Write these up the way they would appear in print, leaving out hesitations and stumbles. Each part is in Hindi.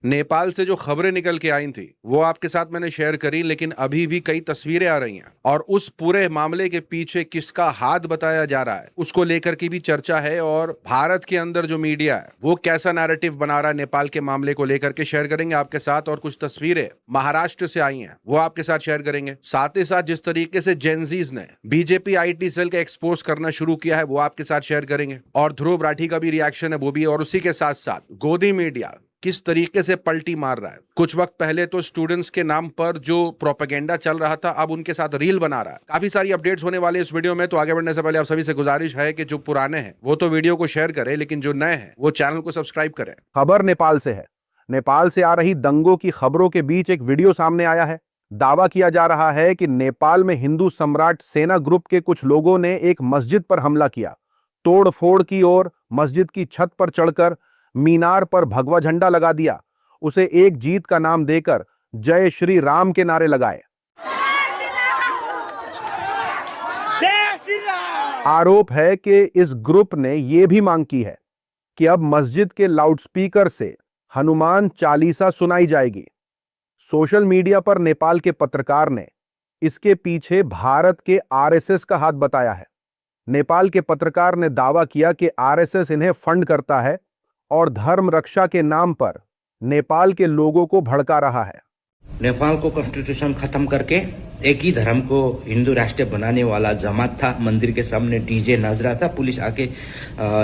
नेपाल से जो खबरें निकल के आई थी वो आपके साथ मैंने शेयर करी, लेकिन अभी भी कई तस्वीरें आ रही हैं और उस पूरे मामले के पीछे किसका हाथ बताया जा रहा है उसको लेकर की भी चर्चा है। और भारत के अंदर जो मीडिया है वो कैसा नैरेटिव बना रहा है नेपाल के मामले को लेकर के शेयर करेंगे आपके साथ। और कुछ तस्वीरें महाराष्ट्र से आई हैं वो आपके साथ शेयर करेंगे। साथ ही साथ जिस तरीके से जेनजीज ने बीजेपी आईटी सेल का एक्सपोज करना शुरू किया है वो आपके साथ शेयर करेंगे। और ध्रुव राठी का भी रिएक्शन है वो भी। और उसी के साथ साथ गोदी मीडिया किस तरीके से पलटी मार रहा है। कुछ वक्त पहले तो स्टूडेंट्स के नाम पर जो प्रोपेगेंडा चल रहा था अब उनके साथ रील बना रहा है। काफी सारी अपडेट्स होने वाली है इस वीडियो में। तो आगे बढ़ने से पहले आप सभी से गुजारिश है कि जो पुराने हैं वो तो वीडियो को शेयर करें, लेकिन जो नए हैं वो चैनल को सब्सक्राइब करें। खबर नेपाल से है। नेपाल से आ रही दंगों की खबरों के बीच एक वीडियो सामने आया है। दावा किया जा रहा है कि नेपाल में हिंदू सम्राट सेना ग्रुप के कुछ लोगों ने एक मस्जिद पर हमला किया, तोड़फोड़ की और मस्जिद की छत पर चढ़कर मीनार पर भगवा झंडा लगा दिया, उसे एक जीत का नाम देकर जय श्री राम के नारे लगाए। आरोप है कि इस ग्रुप ने यह भी मांग की है कि अब मस्जिद के लाउडस्पीकर से हनुमान चालीसा सुनाई जाएगी। सोशल मीडिया पर नेपाल के पत्रकार ने इसके पीछे भारत के आरएसएस का हाथ बताया है। नेपाल के पत्रकार ने दावा किया कि आरएसएस इन्हें फंड करता है और धर्म रक्षा के नाम पर नेपाल के लोगों को भड़का रहा है। नेपाल को कॉन्स्टिट्यूशन खत्म करके एक ही धर्म को हिंदू राष्ट्र बनाने वाला जमात था। मंदिर के सामने डीजे नाच रहा था। पुलिस आके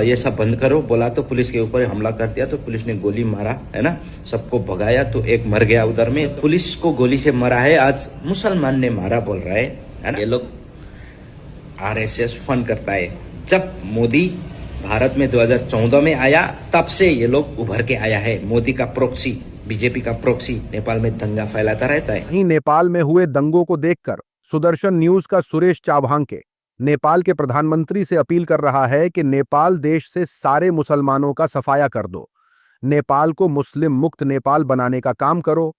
ये सब बंद करो बोला तो पुलिस के ऊपर हमला कर दिया, तो पुलिस ने गोली मारा, है ना, सबको भगाया तो एक मर गया उधर में। पुलिस को गोली से मरा है, आज मुसलमान ने मारा बोल रहा है ना। ये लोग आरएसएस फंड करता है। जब मोदी भारत में 2014 में आया तब से ये लोग उभर के आया है। मोदी का प्रोक्सी, बीजेपी का प्रोक्सी नेपाल में दंगा फैलाता रहता है। वहीं नेपाल में हुए दंगों को देखकर सुदर्शन न्यूज का सुरेश चाभांके नेपाल के प्रधानमंत्री से अपील कर रहा है कि नेपाल देश से सारे मुसलमानों का सफाया कर दो, नेपाल को मुस्लिम मुक्त नेपाल बनाने का काम करो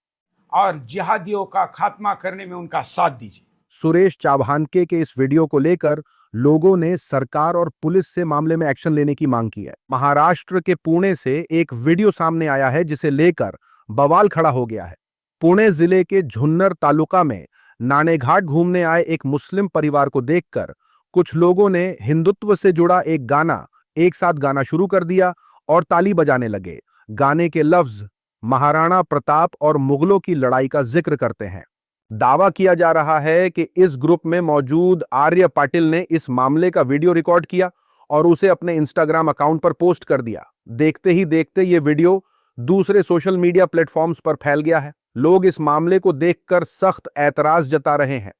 और जिहादियों का खात्मा करने में उनका साथ दीजिए। सुरेश चाभांके के इस वीडियो को लेकर लोगों ने सरकार और पुलिस से मामले में एक्शन लेने की मांग की है। महाराष्ट्र के पुणे से एक वीडियो सामने आया है जिसे लेकर बवाल खड़ा हो गया है। पुणे जिले के झुन्नर तालुका में नाणेघाट घूमने आए एक मुस्लिम परिवार को देखकर कुछ लोगों ने हिंदुत्व से जुड़ा एक गाना एक साथ गाना शुरू कर दिया और ताली बजाने लगे। गाने के लफ्ज महाराणा प्रताप और मुगलों की लड़ाई का जिक्र करते हैं। दावा किया जा रहा है कि इस ग्रुप में मौजूद आर्य पाटिल ने इस मामले का वीडियो रिकॉर्ड किया और उसे अपने इंस्टाग्राम अकाउंट पर पोस्ट कर दिया। देखते ही देखते ये वीडियो दूसरे सोशल मीडिया प्लेटफॉर्म्स पर फैल गया है। लोग इस मामले को देखकर सख्त ऐतराज जता रहे हैं।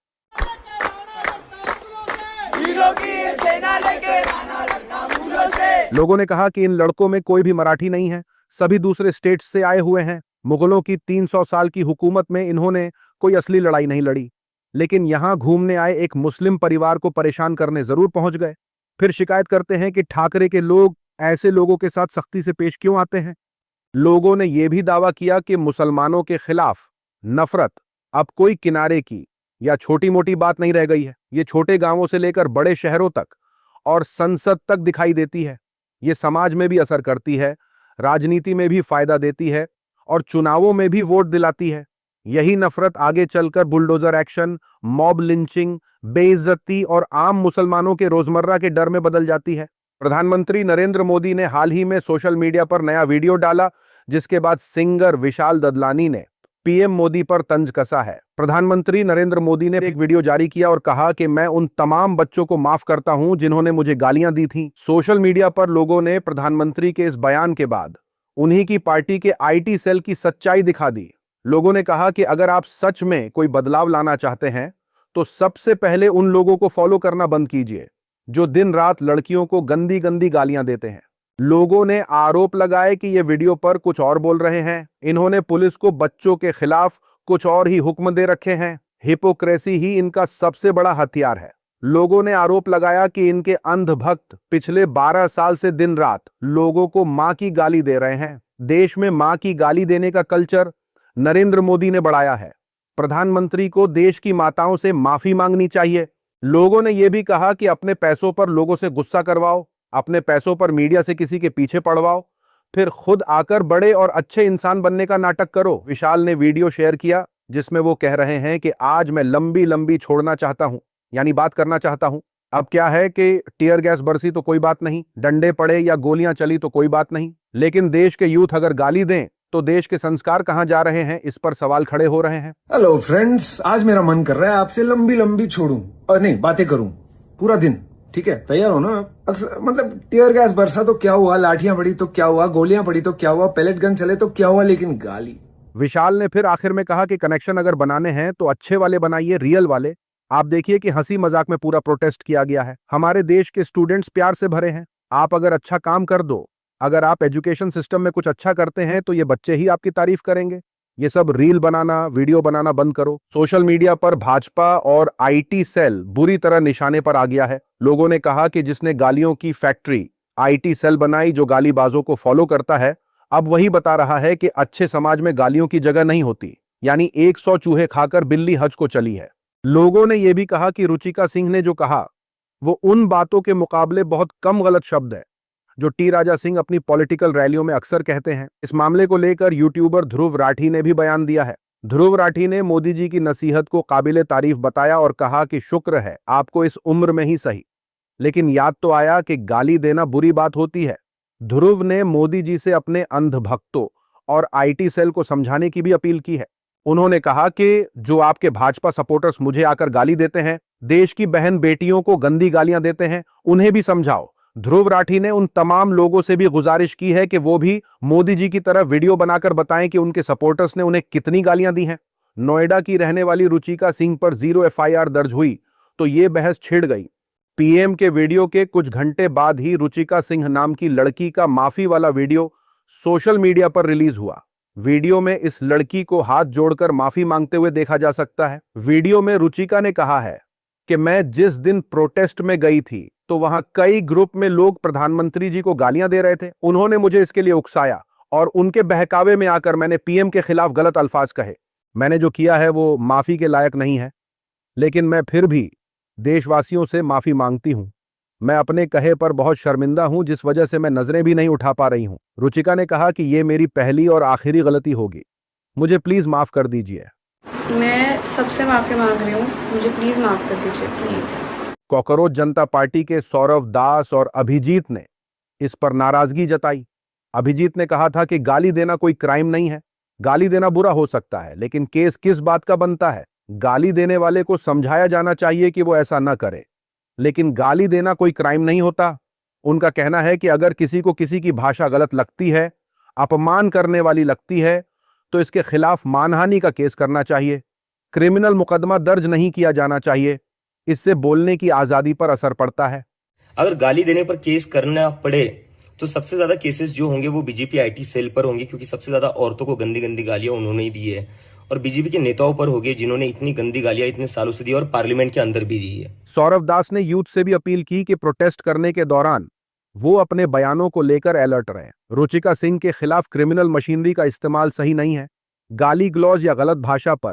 लोगों ने कहा कि इन लड़कों में कोई भी मराठी नहीं है, सभी दूसरे स्टेट्स से आए हुए हैं। मुगलों की 300 साल की हुकूमत में इन्होंने कोई असली लड़ाई नहीं लड़ी, लेकिन यहां घूमने आए एक मुस्लिम परिवार को परेशान करने जरूर पहुंच गए। फिर शिकायत करते हैं कि ठाकरे के लोग ऐसे लोगों के साथ सख्ती से पेश क्यों आते हैं। लोगों ने यह भी दावा किया कि मुसलमानों के खिलाफ नफरत अब कोई किनारे की या छोटी मोटी बात नहीं रह गई है। ये छोटे गांवों से लेकर बड़े शहरों तक और संसद तक दिखाई देती है। ये समाज में भी असर करती है, राजनीति में भी फायदा देती है और चुनावों में भी वोट दिलाती है। यही नफरत आगे चलकर बुलडोजर एक्शन, मॉब लिंचिंग, बेइज्जती और आम मुसलमानों के रोजमर्रा के डर में बदल जाती है। प्रधानमंत्री नरेंद्र मोदी ने हाल ही में सोशल मीडिया पर नया वीडियो डाला, जिसके बाद सिंगर विशाल ददलानी ने पीएम मोदी पर तंज कसा है। प्रधानमंत्री नरेंद्र मोदी ने एक वीडियो जारी किया और कहा कि मैं उन तमाम बच्चों को माफ करता हूं जिन्होंने मुझे गालियां दी थीं। सोशल मीडिया पर लोगों ने प्रधानमंत्री के इस बयान के बाद उन्हीं की पार्टी के आईटी सेल की सच्चाई दिखा दी। लोगों ने कहा कि अगर आप सच में कोई बदलाव लाना चाहते हैं तो सबसे पहले उन लोगों को फॉलो करना बंद कीजिए जो दिन रात लड़कियों को गंदी गंदी गालियां देते हैं। लोगों ने आरोप लगाए कि ये वीडियो पर कुछ और बोल रहे हैं। इन्होंने पुलिस को बच्चों के खिलाफ कुछ और ही हुक्म दे रखे हैं। हिपोक्रेसी ही इनका सबसे बड़ा हथियार है। लोगों ने आरोप लगाया कि इनके अंधभक्त पिछले 12 साल से दिन रात लोगों को मां की गाली दे रहे हैं। देश में मां की गाली देने का कल्चर नरेंद्र मोदी ने बढ़ाया है। प्रधानमंत्री को देश की माताओं से माफी मांगनी चाहिए। लोगों ने यह भी कहा कि अपने पैसों पर लोगों से गुस्सा करवाओ, अपने पैसों पर मीडिया से किसी के पीछे पड़वाओ फिर खुद आकर बड़े और अच्छे इंसान बनने का नाटक करो। विशाल ने वीडियो शेयर किया जिसमें वो कह रहे हैं कि आज मैं लंबी लंबी छोड़ना चाहता हूं, यानी बात करना चाहता हूं। अब क्या है कि टीयर गैस बरसी तो कोई बात नहीं, डंडे पड़े या गोलियां चली तो कोई बात नहीं, लेकिन देश के यूथ अगर गाली दें तो देश के संस्कार कहां जा रहे हैं, इस पर सवाल खड़े हो रहे हैं। हेलो फ्रेंड्स, आज मेरा मन कर रहा है आपसे लंबी लंबी छोड़ूं और नहीं बातें करूं पूरा दिन। ठीक है, तैयार हो ना? मतलब टीयर गैस बरसा तो क्या हुआ, लाठियां पड़ी तो क्या हुआ, गोलियां पड़ी तो क्या हुआ, पैलेट गन चले तो क्या हुआ, लेकिन गाली। विशाल ने फिर आखिर में कहा कि कनेक्शन अगर बनाने हैं तो अच्छे वाले बनाइए, रियल वाले। आप देखिए कि हंसी मजाक में पूरा प्रोटेस्ट किया गया है। हमारे देश के स्टूडेंट्स प्यार से भरे हैं। आप अगर अच्छा काम कर दो, अगर आप एजुकेशन सिस्टम में कुछ अच्छा करते हैं तो ये बच्चे ही आपकी तारीफ करेंगे। ये सब रील बनाना, वीडियो बनाना बंद करो। सोशल मीडिया पर भाजपा और आईटी सेल बुरी तरह निशाने पर आ गया है। लोगों ने कहा कि जिसने गालियों की फैक्ट्री आईटी सेल बनाई, जो गालीबाजों को फॉलो करता है, अब वही बता रहा है कि अच्छे समाज में गालियों की जगह नहीं होती, यानी 100 चूहे खाकर बिल्ली हज को चली है। लोगों ने यह भी कहा कि रुचिका सिंह ने जो कहा वो उन बातों के मुकाबले बहुत कम गलत शब्द है जो टी राजा सिंह अपनी पॉलिटिकल रैलियों में अक्सर कहते हैं। इस मामले को लेकर यूट्यूबर ध्रुव राठी ने भी बयान दिया है। ध्रुव राठी ने मोदी जी की नसीहत को काबिले तारीफ बताया और कहा कि शुक्र है आपको इस उम्र में ही सही, लेकिन याद तो आया कि गाली देना बुरी बात होती है। ध्रुव ने मोदी जी से अपने अंधभक्तों और आईटी सेल को समझाने की भी अपील की है। उन्होंने कहा कि जो आपके भाजपा सपोर्टर्स मुझे आकर गाली देते हैं, देश की बहन बेटियों को गंदी गालियां देते हैं, उन्हें भी समझाओ। ध्रुव राठी ने उन तमाम लोगों से भी गुजारिश की है कि वो भी मोदी जी की तरह वीडियो बनाकर बताएं कि उनके सपोर्टर्स ने उन्हें कितनी गालियां दी हैं। नोएडा की रहने वाली रुचिका सिंह पर 0 एफआईआर दर्ज हुई तो ये बहस छिड़ गई। पीएम के वीडियो के कुछ घंटे बाद ही रुचिका सिंह नाम की लड़की का माफी वाला वीडियो सोशल मीडिया पर रिलीज हुआ। वीडियो में इस लड़की को हाथ जोड़कर माफी मांगते हुए देखा जा सकता है। वीडियो में रुचिका ने कहा है कि मैं जिस दिन प्रोटेस्ट में गई थी तो वहां कई ग्रुप में लोग प्रधानमंत्री जी को गालियां दे रहे थे। उन्होंने मुझे इसके लिए उकसाया और उनके बहकावे में आकर मैंने पीएम के खिलाफ गलत अल्फाज कहे। मैंने जो किया है वो माफी के लायक नहीं है, लेकिन मैं फिर भी देशवासियों से माफी मांगती हूं। मैं अपने कहे पर बहुत शर्मिंदा हूं, जिस वजह से मैं नजरें भी नहीं उठा पा रही हूं। रुचिका ने कहा कि ये मेरी पहली और आखिरी गलती होगी, मुझे प्लीज माफ कर दीजिए। मैं सबसे माफी मांग रही हूँ, मुझे प्लीज माफ कर दीजिए, प्लीज। कॉकरोच जनता पार्टी के सौरव दास और अभिजीत ने इस पर नाराजगी जताई। अभिजीत ने कहा था कि गाली देना कोई क्राइम नहीं है। गाली देना बुरा हो सकता है, लेकिन केस किस बात का बनता है? गाली देने वाले को समझाया जाना चाहिए कि वो ऐसा न करे, लेकिन गाली देना कोई क्राइम नहीं होता। उनका कहना है कि अगर किसी को किसी की भाषा गलत लगती है, अपमान करने वाली लगती है, तो इसके खिलाफ मानहानि का केस करना चाहिए। क्रिमिनल मुकदमा दर्ज नहीं किया जाना चाहिए। इससे बोलने की आजादी पर असर पड़ता है। अगर गाली देने पर केस करना पड़े तो सबसे ज्यादा केसेस जो होंगे वो बीजेपी आईटी सेल पर होंगे, क्योंकि सबसे ज्यादा औरतों को गंदी गंदी गालियां उन्होंने ही दी है, और बीजेपी के नेताओं पर होंगे जिन्होंने इतनी गंदी गालियां इतने सालों से दी और पार्लियामेंट के अंदर भी दी है। सौरव दास ने यूथ से भी अपील की कि प्रोटेस्ट करने के दौरान वो अपने बयानों को लेकर अलर्ट रहे। रुचिका सिंह के खिलाफ क्रिमिनल मशीनरी का इस्तेमाल सही नहीं है। गाली गलौज या गलत भाषा पर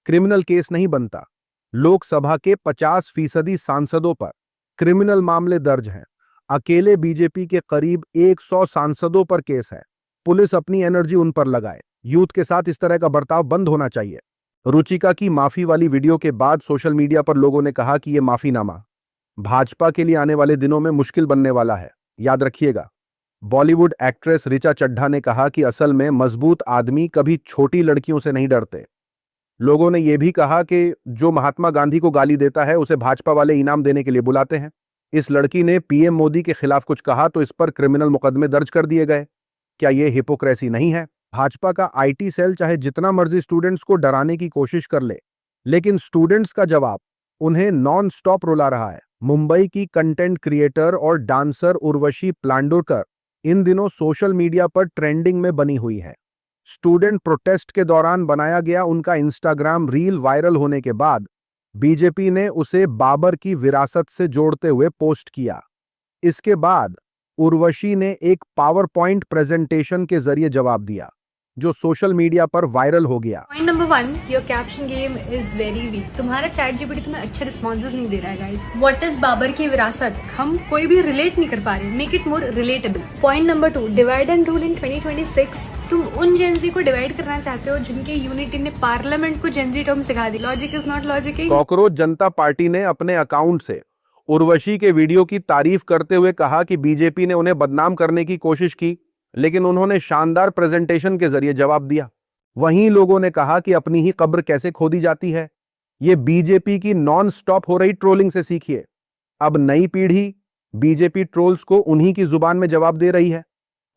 क्रिमिनल केस नहीं बनता। लोकसभा के 50% सांसदों पर क्रिमिनल मामले दर्ज हैं। अकेले बीजेपी के करीब 100 सांसदों पर केस है। पुलिस अपनी एनर्जी उन पर लगाए। यूथ के साथ इस तरह का बर्ताव बंद होना चाहिए। रुचिका की माफी वाली वीडियो के बाद सोशल मीडिया पर लोगों ने कहा कि यह माफीनामा भाजपा के लिए आने वाले दिनों में मुश्किल बनने वाला है। याद रखिएगा, बॉलीवुड एक्ट्रेस ऋचा चड्ढा ने कहा कि असल में मजबूत आदमी कभी छोटी लड़कियों से नहीं डरते। लोगों ने यह भी कहा कि जो महात्मा गांधी को गाली देता है उसे भाजपा वाले इनाम देने के लिए बुलाते हैं। इस लड़की ने पीएम मोदी के खिलाफ कुछ कहा तो इस पर क्रिमिनल मुकदमे दर्ज कर दिए गए। क्या यह हिपोक्रेसी नहीं है? भाजपा का आईटी सेल चाहे जितना मर्जी स्टूडेंट्स को डराने की कोशिश कर ले, लेकिन स्टूडेंट्स का जवाब उन्हें नॉन स्टॉप रुला रहा है। मुंबई की कंटेंट क्रिएटर और डांसर उर्वशी प्लांडुरकर इन दिनों सोशल मीडिया पर ट्रेंडिंग में बनी हुई है। स्टूडेंट प्रोटेस्ट के दौरान बनाया गया उनका इंस्टाग्राम रील वायरल होने के बाद बीजेपी ने उसे बाबर की विरासत से जोड़ते हुए पोस्ट किया। इसके बाद उर्वशी ने एक पावर पॉइंट प्रेजेंटेशन के जरिए जवाब दिया। जो सोशल मीडिया पर वायरल हो गया। Point number 1, your caption game is very weak. तुम्हारा चैट जीपीटी तुम्हें अच्छे रिस्पॉन्सेज नहीं दे रहा है गाइस। व्हाट इज बाबर की विरासत? हम कोई भी रिलेट नहीं कर पा रहे। Make it more relatable. Point number 2, divide and rule in 2026। तुम उन जेंजी को डिवाइड करना चाहते हो जिनके यूनिटी ने पार्लियामेंट को जेंजी टर्म सिखा दी। Logic is not logic. Cockroach Janata Party ने अपने अकाउंट से उर्वशी के वीडियो की तारीफ करते हुए कहा कि बीजेपी ने उन्हें बदनाम करने की कोशिश की, लेकिन उन्होंने शानदार प्रेजेंटेशन के जरिए जवाब दिया। वहीं लोगों ने कहा कि अपनी ही कब्र कैसे खोदी जाती है, ये बीजेपी की नॉन स्टॉप हो रही ट्रोलिंग से सीखिए। अब नई पीढ़ी बीजेपी ट्रोल्स को उन्हीं की जुबान में जवाब दे रही है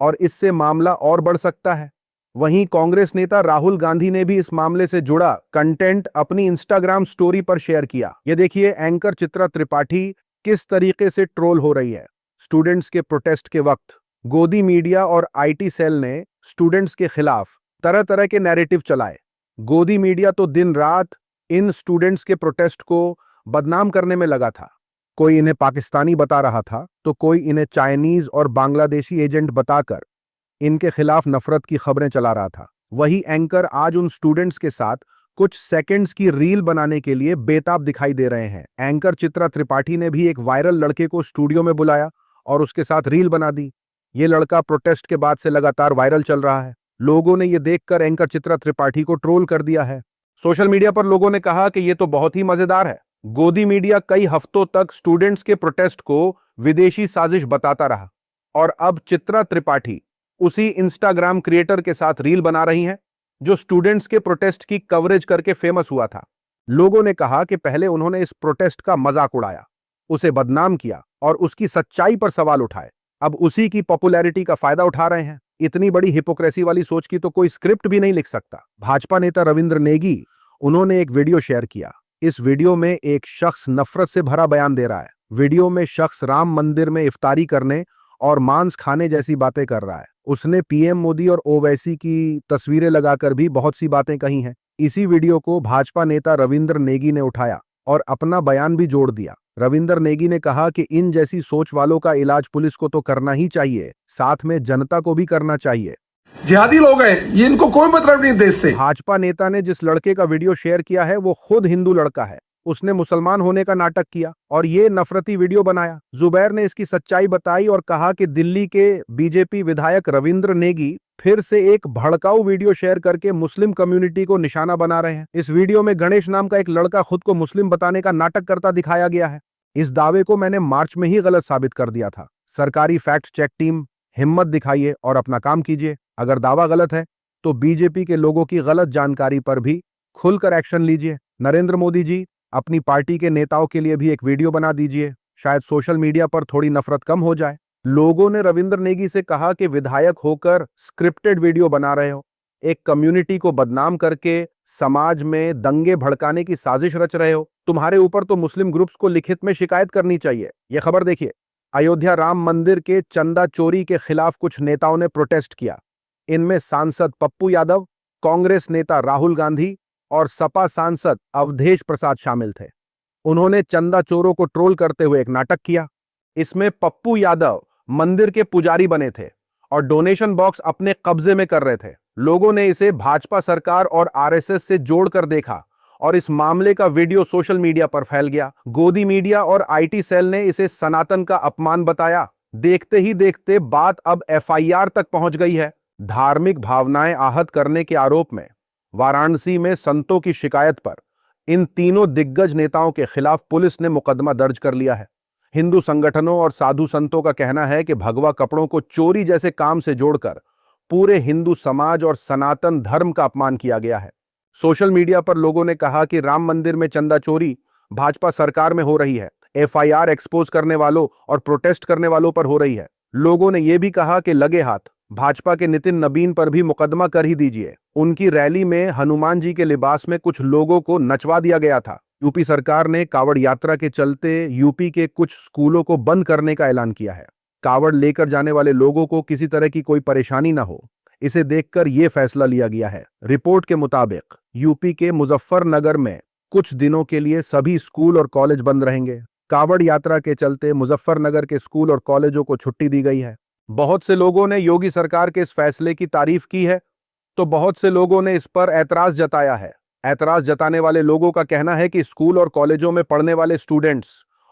और इससे मामला और बढ़ सकता है। वहीं कांग्रेस नेता राहुल गांधी ने भी इस मामले से जुड़ा कंटेंट अपनी इंस्टाग्राम स्टोरी पर शेयर किया। ये देखिए एंकर चित्रा त्रिपाठी किस तरीके से ट्रोल हो रही है। स्टूडेंट्स के प्रोटेस्ट के वक्त गोदी मीडिया और आईटी सेल ने स्टूडेंट्स के खिलाफ तरह तरह के नैरेटिव चलाए। गोदी मीडिया तो दिन रात इन स्टूडेंट्स के प्रोटेस्ट को बदनाम करने में लगा था। कोई इन्हें पाकिस्तानी बता रहा था तो कोई इन्हें चाइनीज और बांग्लादेशी एजेंट बताकर इनके खिलाफ नफरत की खबरें चला रहा था। वही एंकर आज उन स्टूडेंट्स के साथ कुछ सेकंड्स की रील बनाने के लिए बेताब दिखाई दे रहे हैं। एंकर चित्रा त्रिपाठी ने भी एक वायरल लड़के को स्टूडियो में बुलाया और उसके साथ रील बना दी। ये लड़का प्रोटेस्ट के बाद से लगातार वायरल चल रहा है। लोगों ने ये देखकर एंकर चित्रा त्रिपाठी को ट्रोल कर दिया है। सोशल मीडिया पर लोगों ने कहा कि ये तो बहुत ही मजेदार है। गोदी मीडिया कई हफ्तों तक स्टूडेंट्स के प्रोटेस्ट को विदेशी साजिश बताता रहा और अब चित्रा त्रिपाठी उसी इंस्टाग्राम क्रिएटर के साथ रील बना रही हैं जो स्टूडेंट्स के प्रोटेस्ट की कवरेज करके फेमस हुआ था। लोगों ने कहा कि पहले उन्होंने इस प्रोटेस्ट का मजाक उड़ाया, उसे बदनाम किया और उसकी सच्चाई पर सवाल उठाए। अब उसी की पॉपुलैरिटी का फायदा उठा रहे हैं। इतनी बड़ी हिपोक्रेसी वाली सोच की तो कोई स्क्रिप्ट भी नहीं लिख सकता। भाजपा नेता रविंद्र नेगी, उन्होंने एक वीडियो शेयर किया। इस वीडियो में एक शख्स नफरत से भरा बयान दे रहा है। वीडियो में शख्स राम मंदिर में इफ्तारी करने और मांस खाने जैसी बातें कर रहा है। उसने पीएम मोदी और ओवैसी की तस्वीरें लगाकर भी बहुत सी बातें कही हैं। इसी वीडियो को भाजपा नेता रविंद्र नेगी ने उठाया और अपना बयान भी जोड़ दिया। रविंद्र नेगी ने कहा कि इन जैसी सोच वालों का इलाज पुलिस को तो करना ही चाहिए, साथ में जनता को भी करना चाहिए। जिहादी लोग हैं, ये इनको कोई मतलब नहीं देश से। भाजपा नेता ने जिस लड़के का वीडियो शेयर किया है वो खुद हिंदू लड़का है। उसने मुसलमान होने का नाटक किया और ये नफरती वीडियो बनाया। जुबैर ने इसकी सच्चाई बताई और कहा कि दिल्ली के बीजेपी विधायक रविंद्र नेगी फिर से एक भड़काऊ वीडियो शेयर करके मुस्लिम कम्युनिटी को निशाना बना रहे हैं। इस वीडियो में गणेश नाम का एक लड़का खुद को मुस्लिम बताने का नाटक करता दिखाया गया है। इस दावे को मैंने मार्च में ही गलत साबित कर दिया था। सरकारी फैक्ट चेक टीम, हिम्मत दिखाइए और अपना काम कीजिए। अगर दावा गलत है तो बीजेपी के लोगों की गलत जानकारी पर भी खुलकर एक्शन लीजिए। नरेंद्र मोदी जी, अपनी पार्टी के नेताओं के लिए भी एक वीडियो बना दीजिए, शायद सोशल मीडिया पर थोड़ी नफरत कम हो जाए। लोगों ने रविंद्र नेगी से कहा कि विधायक होकर स्क्रिप्टेड वीडियो बना रहे हो, एक कम्युनिटी को बदनाम करके समाज में दंगे भड़काने की साजिश रच रहे हो। तुम्हारे ऊपर तो मुस्लिम ग्रुप्स को लिखित में शिकायत करनी चाहिए। यह खबर देखिए। अयोध्या राम मंदिर के चंदा चोरी के खिलाफ कुछ नेताओं ने प्रोटेस्ट किया। इनमें सांसद पप्पू यादव, कांग्रेस नेता राहुल गांधी और सपा सांसद अवधेश प्रसाद शामिल थे। उन्होंने चंदा चोरों को ट्रोल करते हुए एक नाटक किया। इसमें पप्पू यादव मंदिर के पुजारी बने थे और डोनेशन बॉक्स अपने कब्जे में कर रहे थे। लोगों ने इसे भाजपा सरकार और आरएसएस से जोड़कर देखा और इस मामले का वीडियो सोशल मीडिया पर फैल गया। गोदी मीडिया और आईटी सेल ने इसे सनातन का अपमान बताया। देखते ही देखते बात अब एफआईआर तक पहुंच गई है। धार्मिक भावनाएं आहत करने के आरोप में वाराणसी में संतों की शिकायत पर इन तीनों दिग्गज नेताओं के खिलाफ पुलिस ने मुकदमा दर्ज कर लिया है। हिंदू संगठनों और साधु संतों का कहना है कि भगवा कपड़ों को चोरी जैसे काम से जोड़कर पूरे हिंदू समाज और सनातन धर्म का अपमान किया गया है। सोशल मीडिया पर लोगों ने कहा कि राम मंदिर में चंदा चोरी भाजपा सरकार में हो रही है। एफआईआर एक्सपोज करने वालों और प्रोटेस्ट करने वालों पर हो रही है। लोगों ने यह भी कहा कि लगे हाथ भाजपा के नितिन नबीन पर भी मुकदमा कर ही दीजिए। उनकी रैली में हनुमान जी के लिबास में कुछ लोगों को नचवा दिया गया था। यूपी सरकार ने कावड़ यात्रा के चलते यूपी के कुछ स्कूलों को बंद करने का ऐलान किया है। कावड़ लेकर जाने वाले लोगों को किसी तरह की कोई परेशानी न हो, इसे देखकर यह फैसला लिया गया है। रिपोर्ट के मुताबिक यूपी के मुजफ्फरनगर में कुछ दिनों के लिए सभी स्कूल और कॉलेज बंद रहेंगे। कावड़ यात्रा के चलते मुजफ्फरनगर के स्कूल और कॉलेजों को छुट्टी दी गई है। बहुत से लोगों ने योगी सरकार के इस फैसले की तारीफ की है तो बहुत से लोगों ने इस पर ऐतराज जताया है। ऐतराज जताने वाले लोगों का कहना है कि स्कूल और कॉलेजों में पढ़ने वाले स्टूडेंट्स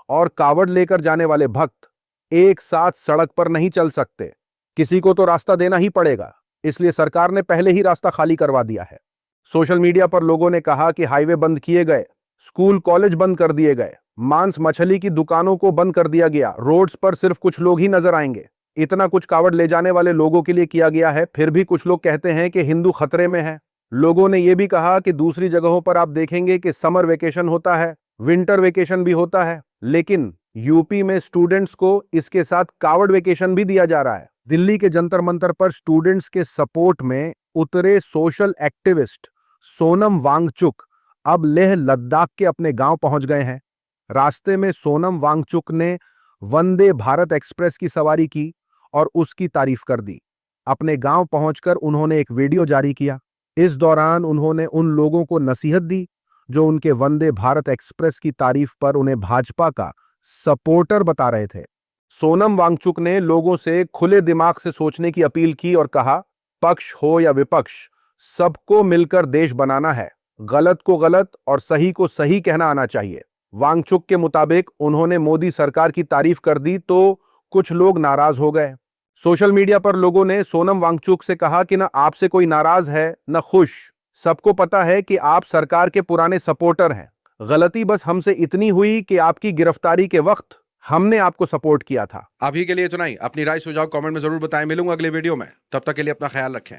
और कावड़ लेकर जाने वाले भक्त एक साथ सड़क पर नहीं चल सकते। किसी को तो रास्ता देना ही पड़ेगा, इसलिए सरकार ने पहले ही रास्ता खाली करवा दिया है। सोशल मीडिया पर लोगों ने कहा कि हाईवे बंद किए गए, स्कूल कॉलेज बंद कर दिए गए, मांस मछली की दुकानों को बंद कर दिया गया, रोड्स पर सिर्फ कुछ लोग ही नजर आएंगे। इतना कुछ कावड़ ले जाने वाले लोगों के लिए किया गया है, फिर भी कुछ लोग कहते हैं कि हिंदू खतरे में है। लोगों ने यह भी कहा कि दूसरी जगहों पर आप देखेंगे कि समर वेकेशन होता है, विंटर वेकेशन भी होता है, लेकिन यूपी में स्टूडेंट्स को इसके साथ कावड़ वेकेशन भी दिया जा रहा है। दिल्ली के जंतर मंतर पर स्टूडेंट्स के सपोर्ट में उतरे सोशल एक्टिविस्ट सोनम वांगचुक अब लेह लद्दाख के अपने गांव पहुंच गए हैं। रास्ते में सोनम वांगचुक ने वंदे भारत एक्सप्रेस की सवारी की और उसकी तारीफ कर दी। अपने गांव पहुंचकर उन्होंने एक वीडियो जारी किया। इस दौरान उन्होंने उन लोगों को नसीहत दी जो उनके वंदे भारत एक्सप्रेस की तारीफ पर उन्हें भाजपा का सपोर्टर बता रहे थे। सोनम वांगचुक ने लोगों से खुले दिमाग से सोचने की अपील की और कहा, पक्ष हो या विपक्ष, सबको मिलकर देश बनाना है। गलत को गलत और सही को सही कहना आना चाहिए। वांगचुक के मुताबिक उन्होंने मोदी सरकार की तारीफ कर दी तो कुछ लोग नाराज हो गए। सोशल मीडिया पर लोगों ने सोनम वांगचुक से कहा कि न आपसे कोई नाराज है न खुश, सबको पता है कि आप सरकार के पुराने सपोर्टर हैं। गलती बस हमसे इतनी हुई कि आपकी गिरफ्तारी के वक्त हमने आपको सपोर्ट किया था। अभी के लिए इतना ही। अपनी राय सुझाव कमेंट में जरूर बताएं। मिलूंगा अगले वीडियो में, तब तक के लिए अपना ख्याल रखें।